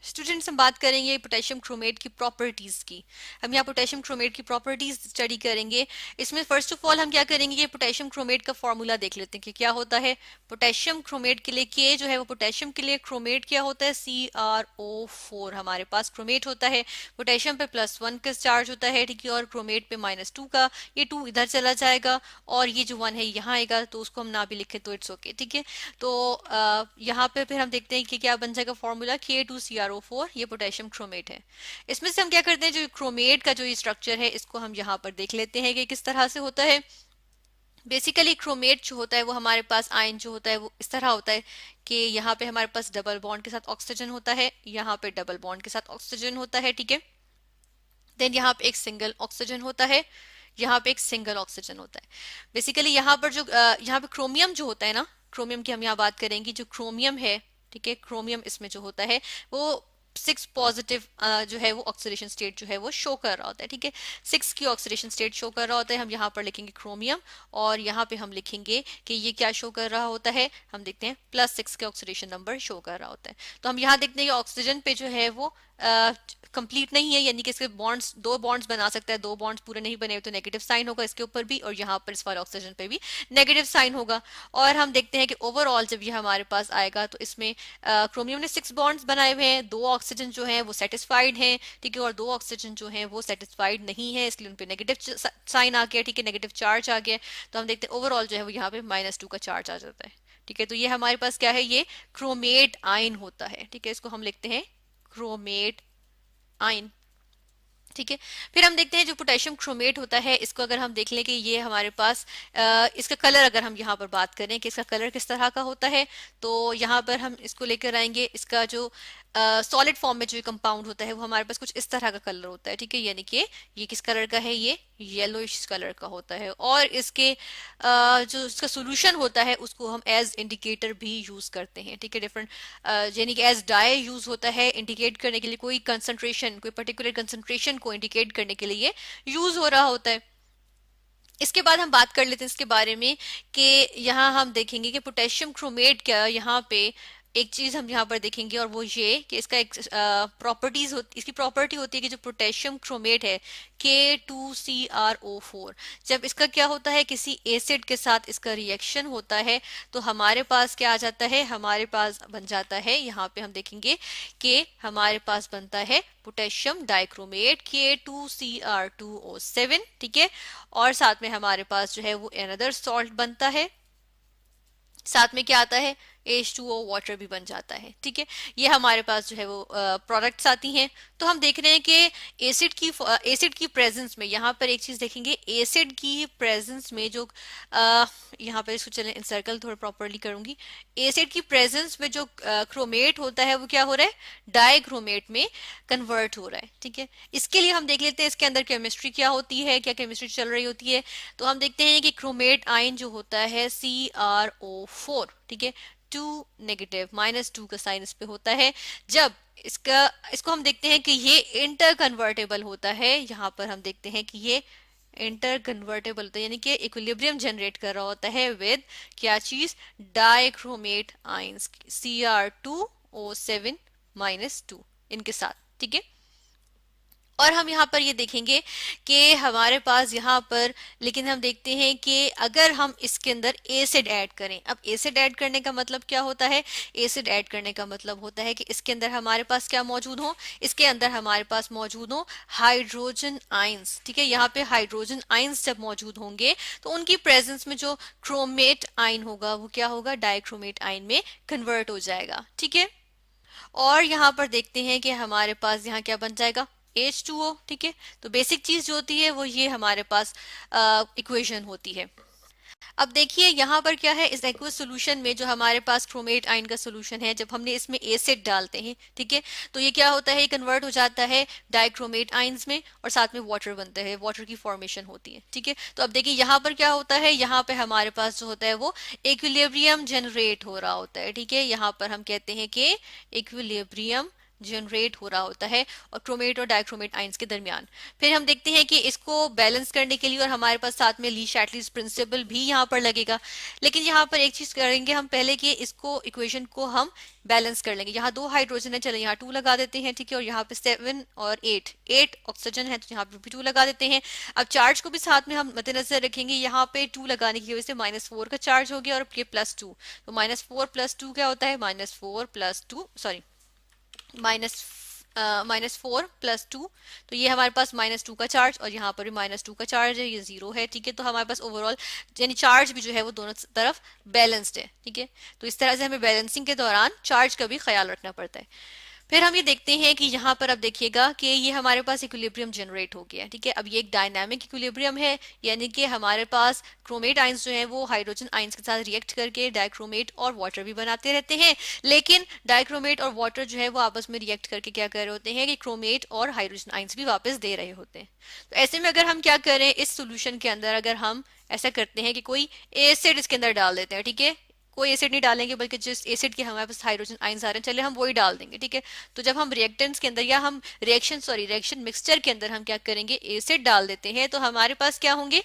Students हम बात करेंगे पोटेशियम क्रोमेट की प्रॉपर्टीज की। हम यहाँ पोटेशियम क्रोमेट की प्रॉपर्टीज स्टडी करेंगे। इसमें फर्स्ट ऑफ ऑल हम क्या करेंगे, ये पोटेशियम क्रोमेट का फॉर्मूला देख लेते हैं कि क्या होता है। पोटेशियम क्रोमेट के लिए के जो है वो पोटेशियम के लिए क्रोमेट क्या होता है, CrO4 हमारे पास क्रोमेट होता है। पोटेशियम पे +1 का चार्ज होता है, ठीक है, और क्रोमेट पे -2 का। ये 2 इधर चला जाएगा और ये जो 1 है यहाँ आएगा, तो उसको हम ना भी लिखे तो इट्स ओके, ठीक है। तो यहाँ पे फिर हम देखते हैं कि क्या बन जाएगा फॉर्मूला, K2CrO4, ये पोटेशियम क्रोमेट है। इसमें से हम क्या करते हैं, जो क्रोमेट का जो स्ट्रक्चर है इसको हम यहाँ पर देख लेते हैं कि किस तरह से होता है। बेसिकली क्रोमेट जो होता है वो हमारे पास आयन जो होता है वो इस तरह होता है कि यहाँ पे हमारे पास डबल बॉन्ड के साथ ऑक्सीजन होता है, यहाँ पे डबल बॉन्ड के साथ ऑक्सीजन होता है, ठीक है। देन यहाँ पे एक सिंगल ऑक्सीजन होता है, यहाँ पे एक सिंगल ऑक्सीजन होता है। बेसिकली यहाँ पर जो यहाँ पे क्रोमियम जो होता है ना, क्रोमियम की हम यहाँ बात करेंगे, जो क्रोमियम है, ठीक है, क्रोमियम इसमें जो होता है वो 6 पॉजिटिव जो है वो ऑक्सीडेशन स्टेट जो है वो शो कर रहा होता है, ठीक है। 6 की ऑक्सीडेशन स्टेट शो कर रहा होता है। हम यहाँ पर लिखेंगे क्रोमियम और यहाँ पे हम लिखेंगे कि ये क्या शो कर रहा होता है, हम देखते हैं +6 के ऑक्सीडेशन नंबर शो कर रहा होता है। तो हम यहाँ देखते हैं कि ऑक्सीजन पे जो है वो कंप्लीट नहीं है, यानी कि इसके बॉन्ड्स, 2 बॉन्ड्स बना सकता है, 2 बॉन्ड्स पूरे नहीं बने तो नेगेटिव साइन होगा इसके ऊपर भी, और यहाँ पर इस वाले ऑक्सीजन पे भी नेगेटिव साइन होगा। और हम देखते हैं कि ओवरऑल जब ये हमारे पास आएगा तो इसमें क्रोमियम ने 6 बॉन्ड्स बनाए हुए हैं, 2 ऑक्सीजन जो है वो सेटिस्फाइड हैं, ठीक है, और 2 ऑक्सीजन जो है वो सेटिस्फाइड नहीं है, इसलिए उन पे नेगेटिव साइन आ गया, ठीक है, नेगेटिव चार्ज आ गया। तो हम देखते हैं ओवरऑल जो है वो यहाँ पे -2 का चार्ज आ जाता है, ठीक है। तो ये हमारे पास क्या है, ये क्रोमेट आयन होता है, ठीक है, इसको हम लिखते हैं क्रोमेट आयन, ठीक है। फिर हम देखते हैं जो पोटेशियम क्रोमेट होता है, इसको अगर हम देख लें कि ये हमारे पास इसका कलर, अगर हम यहाँ पर बात करें कि इसका कलर किस तरह का होता है, तो यहाँ पर हम इसको लेकर आएंगे। इसका जो सॉलिड फॉर्म में जो कंपाउंड होता है वो हमारे पास कुछ इस तरह का कलर होता है, ठीक है, यानी कि ये किस कलर का है, ये येलोइश कलर का होता है। और इसके जो इसका सोल्यूशन होता है उसको हम एज इंडिकेटर भी यूज करते हैं, ठीक है, डिफरेंट, यानी कि एज डाई यूज होता है इंडिकेट करने के लिए, कोई कंसंट्रेशन, कोई पर्टिकुलर कंसंट्रेशन को इंडिकेट करने के लिए यूज हो रहा होता है। इसके बाद हम बात कर लेते हैं इसके बारे में कि यहाँ हम देखेंगे कि पोटेशियम क्रोमेट क्या, यहाँ पे एक चीज हम यहाँ पर देखेंगे और वो ये कि इसका एक प्रॉपर्टीज होती, इसकी प्रॉपर्टी होती है कि जो पोटेशियम क्रोमेट है K2CrO4, जब इसका क्या होता है, किसी एसिड के साथ इसका रिएक्शन होता है तो हमारे पास क्या आ जाता है, हमारे पास बन जाता है, यहाँ पे हम देखेंगे कि हमारे पास बनता है पोटेशियम डाइक्रोमेट K2Cr2O7, ठीक है। और साथ में हमारे पास जो है वो अनदर सॉल्ट बनता है, साथ में क्या आता है, H2O वाटर भी बन जाता है, ठीक है। ये हमारे पास जो है वो प्रोडक्ट्स आती हैं। तो हम देख रहे हैं कि एसिड की प्रेजेंस में, यहाँ पर एक चीज देखेंगे, एसिड की प्रेजेंस में जो यहाँ पर इसको चलें सर्कल थोड़ा प्रॉपरली करूंगी। एसिड की प्रेजेंस में जो क्रोमेट होता है वो क्या हो रहा है, डाइक्रोमेट में कन्वर्ट हो रहा है, ठीक है। इसके लिए हम देख लेते हैं इसके अंदर केमिस्ट्री क्या होती है, क्या केमिस्ट्री चल रही होती है। तो हम देखते हैं कि क्रोमेट आयन जो होता है CrO4, ठीक है, 2 नेगेटिव, -2 का साइन इस पे होता है। जब इसको हम देखते हैं कि ये इंटर कन्वर्टेबल होता है, यहाँ पर हम देखते हैं कि ये इंटर कन्वर्टेबल होता है, यानी कि इक्विलिब्रियम जनरेट कर रहा होता है विद क्या चीज, डाइक्रोमेट आयंस Cr2O7-2 इनके साथ, ठीक है। और हम यहाँ पर ये देखेंगे कि हमारे पास यहाँ पर, लेकिन हम देखते हैं कि अगर हम इसके अंदर एसिड ऐड करें, अब एसिड ऐड करने का मतलब क्या होता है, एसिड ऐड करने का मतलब होता है कि इसके अंदर हमारे पास क्या मौजूद हो, इसके अंदर हमारे पास मौजूद हो हाइड्रोजन आयंस, ठीक है। यहाँ पे हाइड्रोजन आयंस जब मौजूद होंगे तो उनकी प्रेजेंस में जो क्रोमेट आयन होगा वो क्या होगा, डाइक्रोमेट आयन में कन्वर्ट हो जाएगा, ठीक है। और यहाँ पर देखते हैं कि हमारे पास यहाँ क्या बन जाएगा, H2O, ठीक है। तो बेसिक चीज जो होती है वो ये हमारे पास इक्वेशन होती है। अब देखिए यहाँ पर क्या है, इस एक्वस सॉल्यूशन में जो हमारे पास क्रोमेट आयन का सॉल्यूशन है, जब हमने इसमें एसिड डालते हैं, ठीक है, तो ये क्या होता है, कन्वर्ट हो जाता है डाइक्रोमेट आयंस में और साथ में वाटर बनता है, वाटर की फॉर्मेशन होती है, ठीक है। तो अब देखिए यहाँ पर क्या होता है, यहाँ पे हमारे पास जो होता है वो इक्विलिब्रियम जनरेट हो रहा होता है, ठीक है। यहाँ पर हम कहते हैं कि इक्विलिब्रियम जनरेट हो रहा होता है और क्रोमेट और डाइक्रोमेट आइंस के दरमियान। फिर हम देखते हैं कि इसको बैलेंस करने के लिए और हमारे पास साथ में ली शैटलीज प्रिंसिपल भी यहाँ पर लगेगा। लेकिन यहाँ पर एक चीज करेंगे हम पहले कि इसको इक्वेशन को हम बैलेंस कर लेंगे। यहाँ 2 हाइड्रोजन है, चलो यहाँ 2 लगा देते हैं, ठीक है। और यहाँ पे 7 और 8 ऑक्सीजन है, तो यहाँ पे भी 2 लगा देते हैं। अब चार्ज को भी साथ में हम मद्देनजर रखेंगे। यहाँ पे 2 लगाने की वजह से -4 का चार्ज हो गया और ये +2, तो -4 + 2 क्या होता है, -4 + 2, सॉरी माइनस -4 + 2, तो ये हमारे पास -2 का चार्ज और यहाँ पर भी -2 का चार्ज है, ये 0 है, ठीक है। तो हमारे पास ओवरऑल यानी चार्ज भी जो है वो दोनों तरफ बैलेंस्ड है, ठीक है। तो इस तरह से हमें बैलेंसिंग के दौरान चार्ज का भी ख्याल रखना पड़ता है। फिर हम ये देखते हैं कि यहाँ पर अब देखिएगा कि ये हमारे पास इक्विलिब्रियम जनरेट हो गया है, ठीक है। अब ये एक डायनामिक इक्विलिब्रियम है, यानी कि हमारे पास क्रोमेट आइंस जो है वो हाइड्रोजन आइंस के साथ रिएक्ट करके डाइक्रोमेट और वाटर भी बनाते रहते हैं। लेकिन डाइक्रोमेट और वाटर जो है वो आपस में रिएक्ट करके क्या कर रहे होते हैं कि क्रोमेट और हाइड्रोजन आइंस भी वापस दे रहे होते हैं। तो ऐसे में अगर हम क्या करें, इस सोल्यूशन के अंदर अगर हम ऐसा करते हैं कि कोई एसिड इसके अंदर डाल देते हैं, ठीक है। कोई एसिड नहीं डालेंगे बल्कि जिस एसिड के हमारे पास हाइड्रोजन आइंस आ रहे हैं चले हम वही डाल देंगे, ठीक है। तो जब हम रिएक्टेंट्स के अंदर या हम रिएक्शन मिक्सचर के अंदर हम क्या करेंगे, एसिड डाल देते हैं, तो हमारे पास क्या होंगे,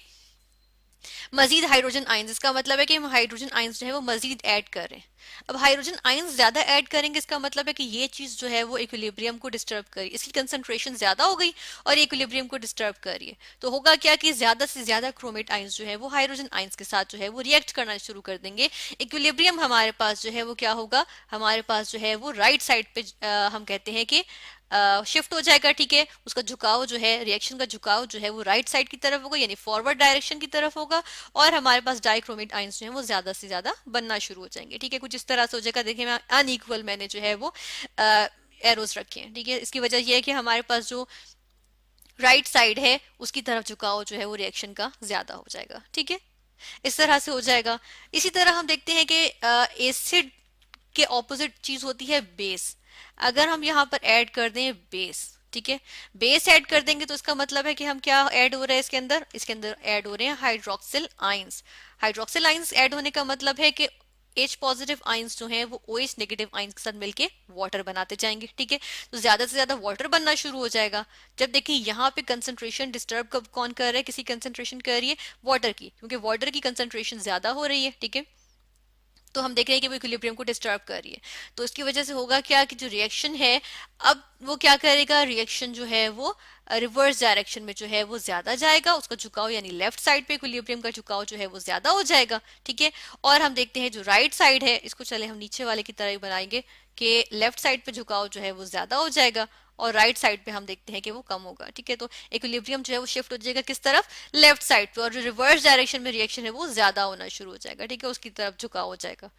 मजीद हाइड्रोजन आइंस। इसका मतलब है कि हम हाइड्रोजन आइंस जो है वो मजीद ऐड कर रहे हैं। अब हाइड्रोजन आइंस ज्यादा ऐड करेंगे, इसका मतलब है कि ये चीज जो है वो इक्विलिब्रियम को डिस्टर्ब करी, इसकी कंसंट्रेशन ज्यादा हो गई और इक्विलिब्रियम को डिस्टर्ब कर रही है। तो होगा क्या कि ज्यादा से ज्यादा क्रोमेट आइंस जो है वो हाइड्रोजन आइंस के साथ जो है वो रिएक्ट करना शुरू कर देंगे। इक्विलिब्रियम हमारे पास जो है वो क्या होगा, हमारे पास जो है वो राइट साइड पे हम कहते हैं कि शिफ्ट हो जाएगा, ठीक है। उसका झुकाव जो है, रिएक्शन का झुकाव जो है वो राइट साइड की तरफ होगा, यानी फॉरवर्ड डायरेक्शन की तरफ होगा। और हमारे पास डाइक्रोमेट आइंस जो है वो ज्यादा से ज्यादा बनना शुरू हो जाएंगे, ठीक है। कुछ इस तरह से हो जाएगा। देखिए मैं अनइक्वल मैंने जो है वो एरोस रखे हैं, ठीक है। इसकी वजह यह है कि हमारे पास जो राइट साइड है उसकी तरफ झुकाव जो है वो रिएक्शन का ज्यादा हो जाएगा, ठीक है। इस तरह से हो जाएगा। इसी तरह हम देखते हैं कि एसिड के ऑपोजिट चीज होती है बेस। अगर हम यहाँ पर ऐड कर दें बेस, ठीक है, बेस ऐड कर देंगे तो इसका मतलब है कि हम क्या ऐड हो रहे हैं इसके अंदर ऐड हो रहे हैं hydroxyl ions. Hydroxyl ions add होने का मतलब है कि H पॉजिटिव आइंस जो हैं वो OH नेगेटिव आइंस के साथ मिलके वाटर बनाते जाएंगे, ठीक है। तो ज्यादा से ज्यादा वाटर बनना शुरू हो जाएगा। जब देखिए यहाँ पे कंसंट्रेशन डिस्टर्ब कब कौन कर रहा है, किसी कंसंट्रेशन कर रही है वाटर की, क्योंकि वाटर की कंसंट्रेशन ज्यादा हो रही है, ठीक है। तो हम देख रहे हैं कि वो इक्विलिब्रियम को डिस्टर्ब कर रही है। तो इसकी वजह से होगा क्या कि जो रिएक्शन है अब वो क्या करेगा, रिएक्शन जो है वो रिवर्स डायरेक्शन में जो है वो ज्यादा जाएगा, उसका झुकाव यानी लेफ्ट साइड पे इक्विलिब्रियम का झुकाव जो है वो ज्यादा हो जाएगा, ठीक है। और हम देखते हैं जो राइट साइड है, इसको चले हम नीचे वाले की तरह ही बनाएंगे कि लेफ्ट साइड पे झुकाव जो है वो ज्यादा हो जाएगा और राइट साइड पे हम देखते हैं कि वो कम होगा, ठीक है। तो इक्विलिब्रियम जो है वो शिफ्ट हो जाएगा किस तरफ, लेफ्ट साइड पे, और जो रिवर्स डायरेक्शन में रिएक्शन है वो ज्यादा होना शुरू हो जाएगा, ठीक है, उसकी तरफ झुकाव हो जाएगा।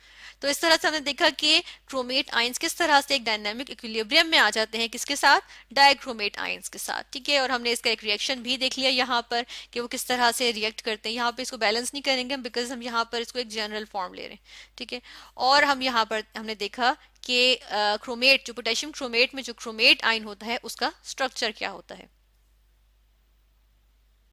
तो इस तरह से हमने देखा कि क्रोमेट आइंस किस तरह से एक डायनामिक इक्विलिब्रियम में आ जाते हैं, किसके साथ, डाइक्रोमेट आइंस के साथ, ठीक है। और हमने इसका एक रिएक्शन भी देख लिया यहाँ पर कि वो किस तरह से रिएक्ट करते हैं। यहाँ पे इसको बैलेंस नहीं करेंगे बिकॉज हम यहाँ पर इसको एक जनरल फॉर्म ले रहे हैं, ठीक है। और हम यहाँ पर हमने देखा कि क्रोमेट जो पोटेशियम क्रोमेट में जो क्रोमेट आयन होता है उसका स्ट्रक्चर क्या होता है।